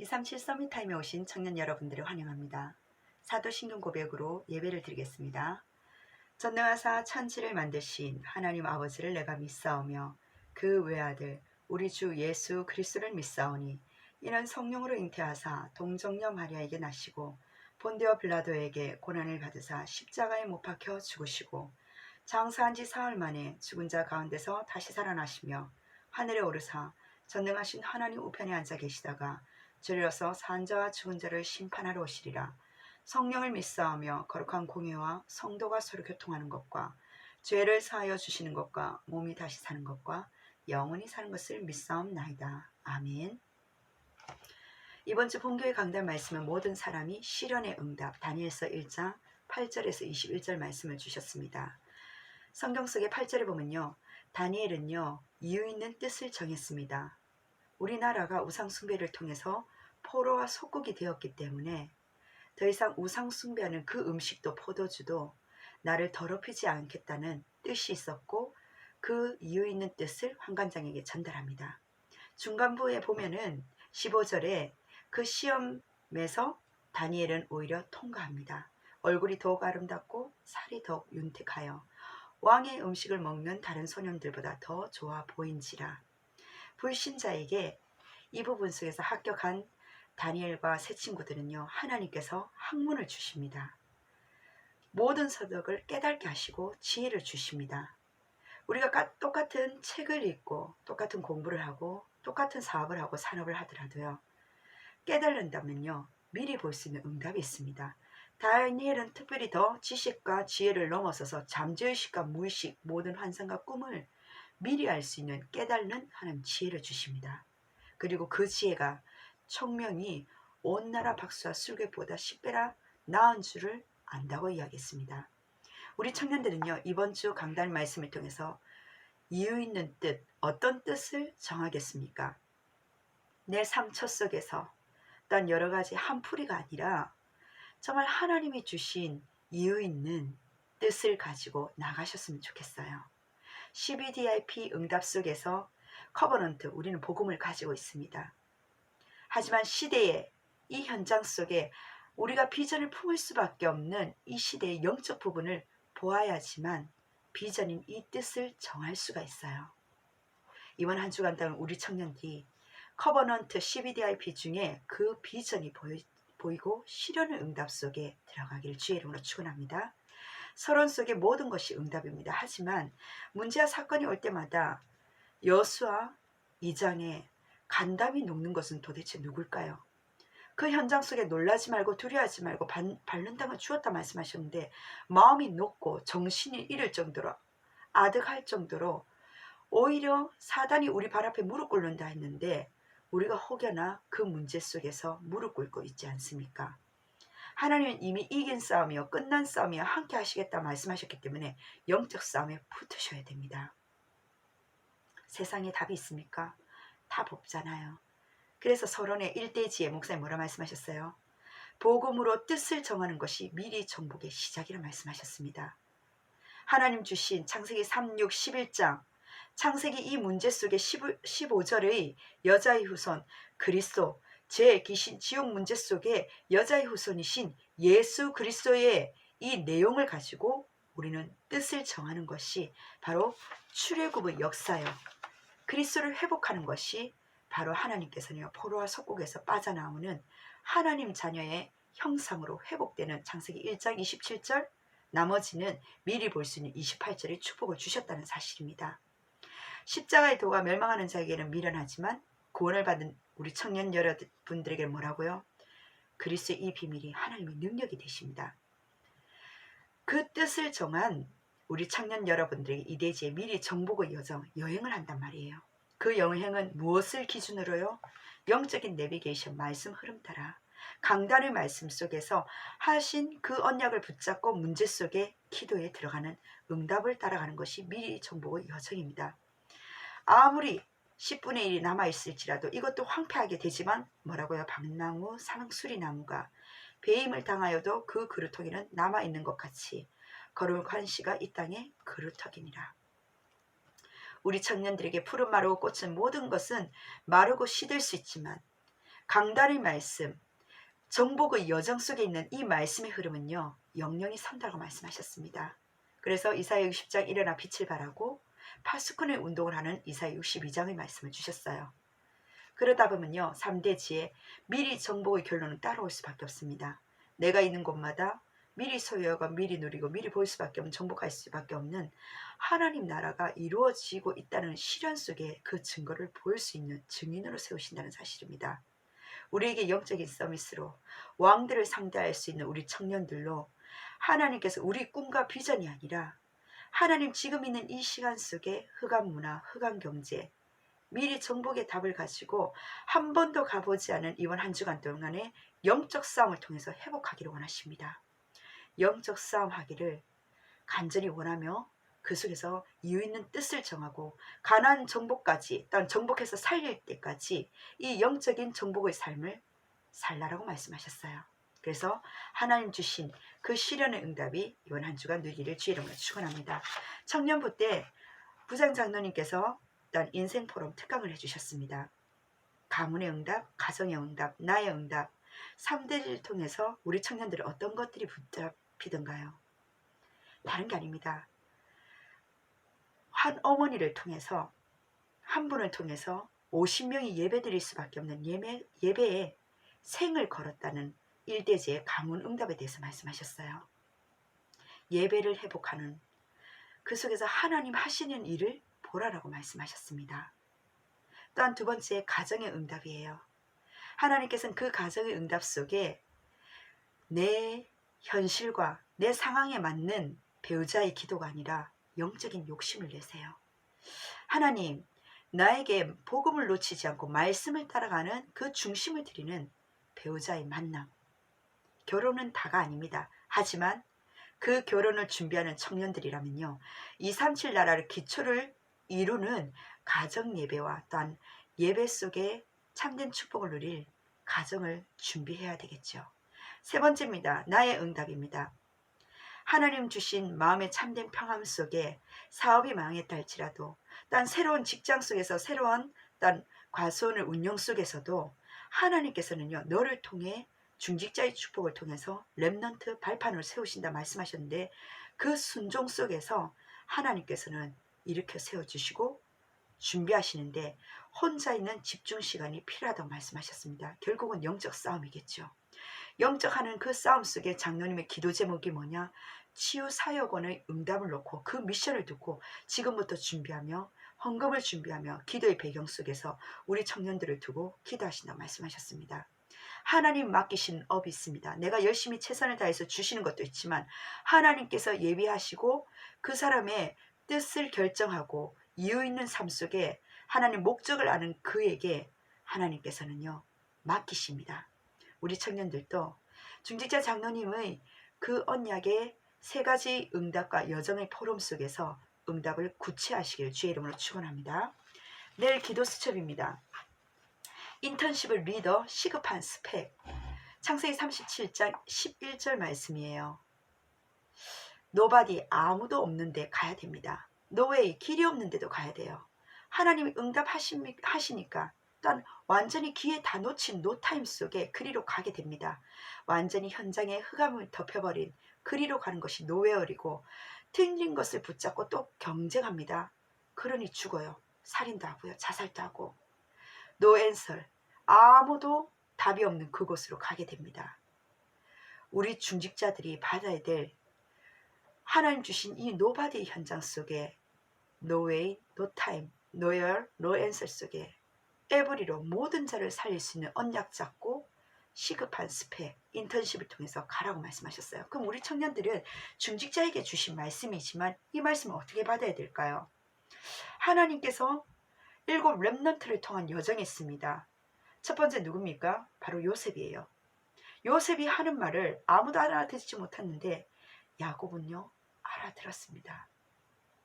237 서밋타임에 오신 청년 여러분들을 환영합니다. 사도신경 고백으로 예배를 드리겠습니다. 전능하사 천지를 만드신 하나님 아버지를 내가 믿사오며 그 외아들 우리 주 예수 그리스도를 믿사오니 이는 성령으로 잉태하사 동정녀 마리아에게 나시고 본디오 빌라도에게 고난을 받으사 십자가에 못 박혀 죽으시고 장사한 지 사흘 만에 죽은 자 가운데서 다시 살아나시며 하늘에 오르사 전능하신 하나님 우편에 앉아 계시다가 주리로서 산 자와 죽은 자를 심판하러 오시리라. 성령을 믿사오며 거룩한 공예와 성도가 서로 교통하는 것과 죄를 사하여 주시는 것과 몸이 다시 사는 것과 영원히 사는 것을 믿사옵나이다. 아멘. 이번 주 본교회 강단 말씀은 모든 사람이 시련의 응답 다니엘서 1장 8절에서 21절 말씀을 주셨습니다. 성경 속의 8절에 보면요, 다니엘은요 이유 있는 뜻을 정했습니다. 우리나라가 우상 숭배를 통해서 포로와 속국이 되었기 때문에 더 이상 우상 숭배하는 그 음식도 포도주도 나를 더럽히지 않겠다는 뜻이 있었고, 그 이유 있는 뜻을 환관장에게 전달합니다. 중간부에 보면은 15절에 그 시험에서 다니엘은 오히려 통과합니다. 얼굴이 더욱 아름답고 살이 더욱 윤택하여 왕의 음식을 먹는 다른 소년들보다 더 좋아 보인지라. 불신자에게 이 부분 속에서 합격한 다니엘과 세 친구들은요, 하나님께서 학문을 주십니다. 모든 서덕을 깨닫게 하시고 지혜를 주십니다. 우리가 똑같은 책을 읽고 똑같은 공부를 하고 똑같은 사업을 하고 산업을 하더라도요, 깨달는다면요 미리 볼 수 있는 응답이 있습니다. 다니엘은 특별히 더 지식과 지혜를 넘어서서 잠재의식과 무의식 모든 환상과 꿈을 미리 알 수 있는 깨닫는 하나님 지혜를 주십니다. 그리고 그 지혜가 총명이 온 나라 박수와 술객보다 10배나 나은 줄을 안다고 이야기했습니다. 우리 청년들은요, 이번 주 강단 말씀을 통해서 이유 있는 뜻, 어떤 뜻을 정하겠습니까? 내 상처 속에서 단 여러 가지 한풀이가 아니라 정말 하나님이 주신 이유 있는 뜻을 가지고 나가셨으면 좋겠어요. CBDIP 응답 속에서 커버넌트, 우리는 복음을 가지고 있습니다. 하지만 시대의 이 현장 속에 우리가 비전을 품을 수밖에 없는 이 시대의 영적 부분을 보아야지만 비전인 이 뜻을 정할 수가 있어요. 이번 한 주간 동안 우리 청년들이 커버넌트 CBDIP 중에 그 비전이 보이고 실현의 응답 속에 들어가기를 주의 이름으로 축원합니다. 서론 속의 모든 것이 응답입니다. 하지만 문제와 사건이 올 때마다 여수와 2장에 간담이 녹는 것은 도대체 누굴까요? 그 현장 속에 놀라지 말고 두려워하지 말고 밟는 땅을 주었다 말씀하셨는데, 마음이 녹고 정신이 잃을 정도로 아득할 정도로 오히려 사단이 우리 발 앞에 무릎 꿇는다 했는데 우리가 혹여나 그 문제 속에서 무릎 꿇고 있지 않습니까? 하나님은 이미 이긴 싸움이요 끝난 싸움이요 함께 하시겠다 말씀하셨기 때문에 영적 싸움에 붙으셔야 됩니다. 세상에 답이 있습니까? 답 없잖아요. 그래서 서론의 1대지에 목사님 뭐라 말씀하셨어요? 복음으로 뜻을 정하는 것이 미리 정복의 시작이라 말씀하셨습니다. 하나님 주신 창세기 3, 6, 11장, 창세기 이 문제 속에 15절의 여자의 후손 그리스도, 제 귀신 지옥 문제 속에 여자의 후손이신 예수 그리스도의 이 내용을 가지고 우리는 뜻을 정하는 것이 바로 출애굽의 역사요, 그리스도를 회복하는 것이 바로 하나님께서는 포로와 속국에서 빠져나오는 하나님 자녀의 형상으로 회복되는 창세기 1장 27절, 나머지는 미리 볼 수 있는 28절의 축복을 주셨다는 사실입니다. 십자가의 도가 멸망하는 자에게는 미련하지만 구원을 받은 우리 청년 여러분들에게 뭐라고요? 그리스도의 이 비밀이 하나님의 능력이 되십니다. 그 뜻을 정한 우리 청년 여러분들에게 이 대지에 미리 정복의 여행을 한단 말이에요. 그 여행은 무엇을 기준으로요? 영적인 내비게이션, 말씀 흐름 따라 강단의 말씀 속에서 하신 그 언약을 붙잡고 문제 속에 기도에 들어가는 응답을 따라가는 것이 미리 정복의 여정입니다. 아무리 10분의 1이 남아있을지라도 이것도 황폐하게 되지만 뭐라고요? 박나무, 상수리나무가 배임을 당하여도 그 그루터기는 남아있는 것 같이 거룩한 씨가 이 땅에 그루터기니라. 우리 청년들에게 푸른 마르고 꽃은 모든 것은 마르고 시들 수 있지만 강단의 말씀, 정복의 여정 속에 있는 이 말씀의 흐름은요, 영영이 선다고 말씀하셨습니다. 그래서 이사야 60장 일어나 빛을 발하고 파수꾼의 운동을 하는 이사야 62장의 말씀을 주셨어요. 그러다 보면요, 3대 지혜, 미리 정복의 결론은 따라올 수밖에 없습니다. 내가 있는 곳마다 미리 소유하고 미리 누리고 미리 볼 수밖에 없는, 정복할 수밖에 없는 하나님 나라가 이루어지고 있다는 실현 속에 그 증거를 보일 수 있는 증인으로 세우신다는 사실입니다. 우리에게 영적인 서밋으로 왕들을 상대할 수 있는 우리 청년들로 하나님께서 우리 꿈과 비전이 아니라 하나님 지금 있는 이 시간 속에 흑암 문화, 흑암 경제, 미리 정복의 답을 가지고 한 번도 가보지 않은 이번 한 주간 동안의 영적 싸움을 통해서 회복하기를 원하십니다. 영적 싸움 하기를 간절히 원하며 그 속에서 이유 있는 뜻을 정하고 가나안 정복까지, 또한 정복해서 살릴 때까지 이 영적인 정복의 삶을 살라라고 말씀하셨어요. 그래서 하나님 주신 그 시련의 응답이 이번 한 주간 누리기를 주의 이름으로 축원합니다. 청년부 때 부장 장로님께서 일단 인생 포럼 특강을 해주셨습니다. 가문의 응답, 가정의 응답, 나의 응답, 3대를 통해서 우리 청년들은 어떤 것들이 붙잡히던가요? 다른 게 아닙니다. 한 어머니를 통해서, 한 분을 통해서 50명이 예배드릴 수밖에 없는 예배에 생을 걸었다는 일대지의 가문 응답에 대해서 말씀하셨어요. 예배를 회복하는 그 속에서 하나님 하시는 일을 보라라고 말씀하셨습니다. 또한 두 번째, 가정의 응답이에요. 하나님께서는 그 가정의 응답 속에 내 현실과 내 상황에 맞는 배우자의 기도가 아니라 영적인 욕심을 내세요. 하나님, 나에게 복음을 놓치지 않고 말씀을 따라가는 그 중심을 드리는 배우자의 만남. 결혼은 다가 아닙니다. 하지만 그 결혼을 준비하는 청년들이라면요, 237 나라를 기초를 이루는 가정 예배와 또한 예배 속에 참된 축복을 누릴 가정을 준비해야 되겠죠. 세 번째입니다. 나의 응답입니다. 하나님 주신 마음의 참된 평안 속에 사업이 망했다 할지라도, 딴 새로운 직장 속에서 새로운 딴 과수원의 운영 속에서도 하나님께서는요, 너를 통해 중직자의 축복을 통해서 렘넌트 발판을 세우신다 말씀하셨는데, 그 순종 속에서 하나님께서는 일으켜 세워주시고 준비하시는데 혼자 있는 집중 시간이 필요하다고 말씀하셨습니다. 결국은 영적 싸움이겠죠. 영적하는 그 싸움 속에 장로님의 기도 제목이 뭐냐? 치유사역원의 응답을 놓고 그 미션을 두고 지금부터 준비하며 헌금을 준비하며 기도의 배경 속에서 우리 청년들을 두고 기도하신다고 말씀하셨습니다. 하나님 맡기신 업이 있습니다. 내가 열심히 최선을 다해서 주시는 것도 있지만 하나님께서 예비하시고 그 사람의 뜻을 결정하고 이유 있는 삶 속에 하나님 목적을 아는 그에게 하나님께서는요, 맡기십니다. 우리 청년들도 중직자 장로님의 그 언약의 세 가지 응답과 여정의 포럼 속에서 응답을 구체하시길 주의 이름으로 축원합니다. 내일 기도 수첩입니다. 인턴십을 리더 시급한 스펙. 창세기 37장 11절 말씀이에요. 노바디, 아무도 없는데 가야 됩니다. 노웨이, 길이 없는데도 가야 돼요. 하나님이 응답하시니까 또한 완전히 기회 다 놓친 노타임 속에 그리로 가게 됩니다. 완전히 현장에 흑암을 덮여버린 그리로 가는 것이 노웨어리고, 틀린 것을 붙잡고 또 경쟁합니다. 그러니 죽어요. 살인도 하고요, 자살도 하고. 노앤설, 아무도 답이 없는 그곳으로 가게 됩니다. 우리 중직자들이 받아야 될 하나님 주신 이 노바디 현장 속에 노웨이, 노타임, 노열, 노앤설 속에 에브리로 모든 자를 살릴 수 있는 언약 잡고 시급한 스펙, 인턴십을 통해서 가라고 말씀하셨어요. 그럼 우리 청년들은 중직자에게 주신 말씀이지만 이 말씀을 어떻게 받아야 될까요? 하나님께서 7 렘넌트를 통한 여정이 있습니다. 첫 번째 누굽니까? 바로 요셉이에요. 요셉이 하는 말을 아무도 알아듣지 못했는데 야곱은요, 알아들었습니다.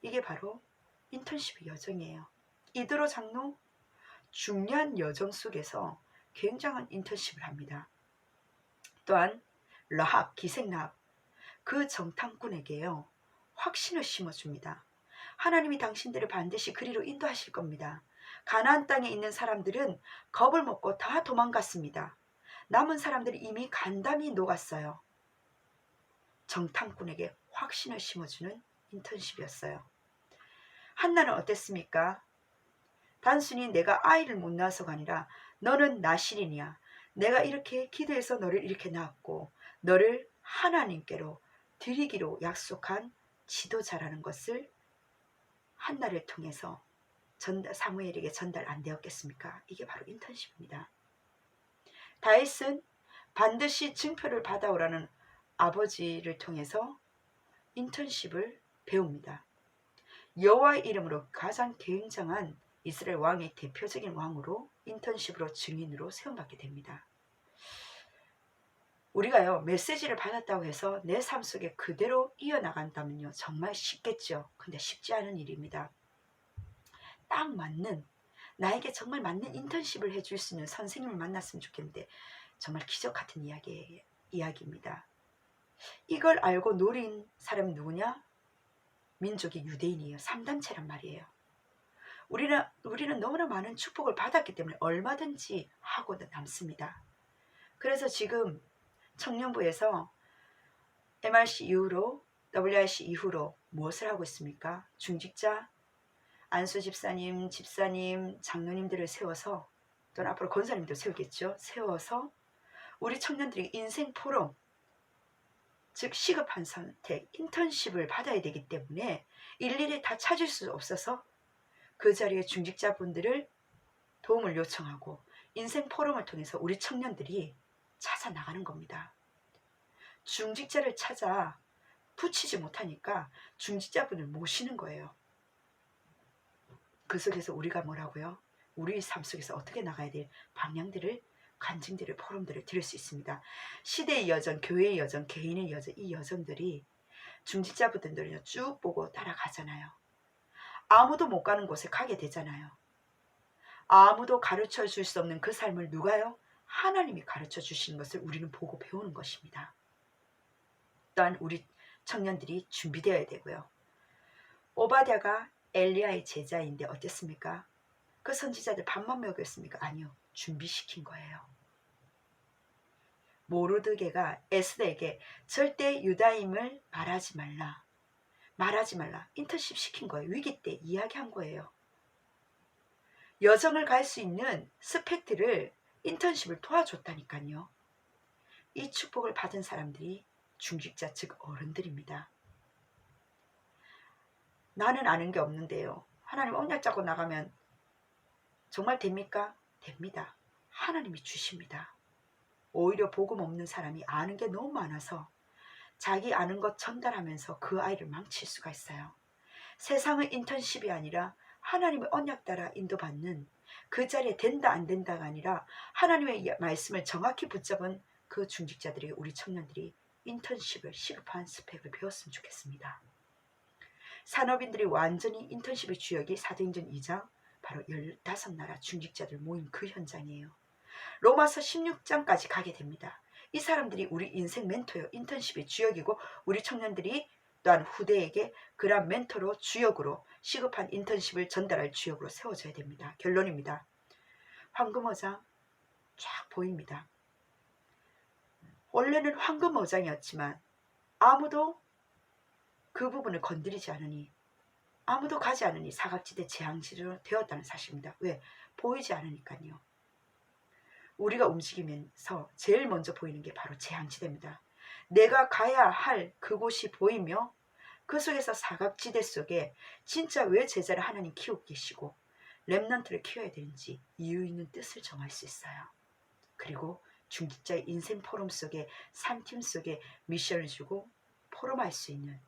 이게 바로 인턴십의 여정이에요. 이드로 장로, 중요한 여정 속에서 굉장한 인턴십을 합니다. 또한 라합, 기생라합, 그 정탐꾼에게요, 확신을 심어줍니다. 하나님이 당신들을 반드시 그리로 인도하실 겁니다. 가나안 땅에 있는 사람들은 겁을 먹고 다 도망갔습니다. 남은 사람들이 이미 간담이 녹았어요. 정탐꾼에게 확신을 심어주는 인턴십이었어요. 한나는 어땠습니까? 단순히 내가 아이를 못 낳아서가 아니라 너는 나실이냐. 내가 이렇게 기도해서 너를 이렇게 낳았고 너를 하나님께로 드리기로 약속한 지도자라는 것을 한나를 통해서 사무엘에게 전달 안 되었겠습니까? 이게 바로 인턴십입니다. 다윗은 반드시 증표를 받아오라는 아버지를 통해서 인턴십을 배웁니다. 여호와의 이름으로 가장 굉장한 이스라엘 왕의 대표적인 왕으로 인턴십으로 증인으로 세움받게 됩니다. 우리가요 메시지를 받았다고 해서 내 삶 속에 그대로 이어나간다면요 정말 쉽겠죠. 근데 쉽지 않은 일입니다. 딱 맞는 나에게 정말 맞는 인턴십을 해줄 수 있는 선생님을 만났으면 좋겠는데 정말 기적 같은 이야기입니다. 이걸 알고 노린 사람이 누구냐? 민족이 유대인이에요. 3단체란 말이에요. 우리는 너무나 많은 축복을 받았기 때문에 얼마든지 하고 남습니다. 그래서 지금 청년부에서 MRC 이후로 WRC 이후로 무엇을 하고 있습니까? 중직자, 안수 집사님, 장로님들을 세워서 또는 앞으로 권사님도 세우겠죠. 세워서 우리 청년들이 인생 포럼, 즉 시급한 선택, 인턴십을 받아야 되기 때문에 일일이 다 찾을 수 없어서 그 자리에 중직자분들을 도움을 요청하고 인생 포럼을 통해서 우리 청년들이 찾아 나가는 겁니다. 중직자를 찾아 붙이지 못하니까 중직자분을 모시는 거예요. 그 속에서 우리가 뭐라고요? 우리 삶 속에서 어떻게 나가야 될 방향들을, 간증들을, 포럼들을 들을 수 있습니다. 시대의 여정, 교회의 여정, 개인의 여정, 이 여정들이 중직자분들은요 쭉 보고 따라가잖아요. 아무도 못 가는 곳에 가게 되잖아요. 아무도 가르쳐 줄 수 없는 그 삶을 누가요? 하나님이 가르쳐 주시는 것을 우리는 보고 배우는 것입니다. 또한 우리 청년들이 준비되어야 되고요. 오바댜가 엘리야의 제자인데 어땠습니까? 그 선지자들 밥만 먹였습니까? 아니요. 준비시킨 거예요. 모르드게가 에스더에게 절대 유다임을 말하지 말라. 인턴십 시킨 거예요. 위기 때 이야기한 거예요. 여정을 갈 수 있는 스펙트를 인턴십을 도와줬다니까요. 이 축복을 받은 사람들이 중직자 즉 어른들입니다. 나는 아는 게 없는데요. 하나님 언약 잡고 나가면 정말 됩니까? 됩니다. 하나님이 주십니다. 오히려 복음 없는 사람이 아는 게 너무 많아서 자기 아는 것 전달하면서 그 아이를 망칠 수가 있어요. 세상의 인턴십이 아니라 하나님의 언약 따라 인도받는 그 자리에 된다 안 된다가 아니라 하나님의 말씀을 정확히 붙잡은 그 중직자들이 우리 청년들이 인턴십을 시급한 스펙을 배웠으면 좋겠습니다. 산업인들이 완전히 인턴십의 주역이 사도행전 2장 바로 15나라 중직자들 모인 그 현장이에요. 로마서 16장까지 가게 됩니다. 이 사람들이 우리 인생 멘토요. 인턴십의 주역이고 우리 청년들이 또한 후대에게 그러한 멘토로 주역으로 시급한 인턴십을 전달할 주역으로 세워져야 됩니다. 결론입니다. 황금어장 쫙 보입니다. 원래는 황금어장이었지만 아무도 그 부분을 건드리지 않으니 아무도 가지 않으니 사각지대 재앙지로 되었다는 사실입니다. 왜? 보이지 않으니까요. 우리가 움직이면서 제일 먼저 보이는 게 바로 재앙지대입니다. 내가 가야 할 그곳이 보이며 그 속에서 사각지대 속에 진짜 왜 제자를 하나님 키우고 계시고 렘넌트를 키워야 되는지 이유 있는 뜻을 정할 수 있어요. 그리고 중직자의 인생 포럼 속에 3팀 속에 미션을 주고 포럼할 수 있는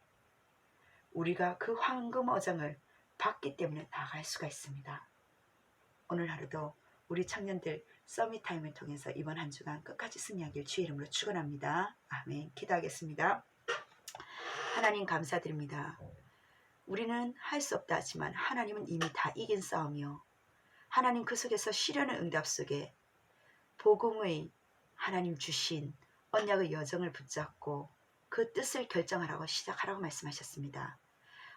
우리가 그 황금어장을 받기 때문에 나갈 수가 있습니다. 오늘 하루도 우리 청년들 서밋타임을 통해서 이번 한 주간 끝까지 승리하길 주의 이름으로 축원합니다. 아멘. 기도하겠습니다. 하나님 감사드립니다. 우리는 할 수 없다 하지만 하나님은 이미 다 이긴 싸움이요. 하나님 그 속에서 시련의 응답 속에 복음의 하나님 주신 언약의 여정을 붙잡고 그 뜻을 결정하라고 시작하라고 말씀하셨습니다.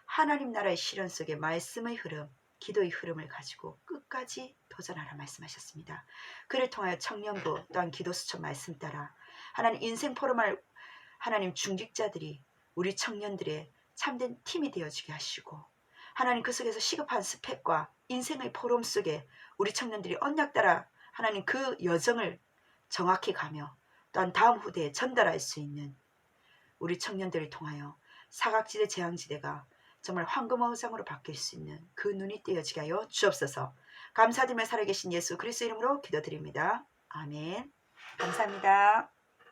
하나님 나라의 시련 속에 말씀의 흐름, 기도의 흐름을 가지고 끝까지 도전하라 말씀하셨습니다. 그를 통하여 청년부 또한 기도수첩 말씀 따라 하나님 인생 포럼할 하나님 중직자들이 우리 청년들의 참된 팀이 되어주게 하시고 하나님 그 속에서 시급한 스펙과 인생의 포럼 속에 우리 청년들이 언약 따라 하나님 그 여정을 정확히 가며 또한 다음 후대에 전달할 수 있는 우리 청년들을 통하여 사각지대 재앙지대가 정말 황금어장으로 바뀔 수 있는 그 눈이 띄어지게 하여 주옵소서. 감사드리며 살아계신 예수 그리스도 이름으로 기도드립니다. 아멘. 감사합니다.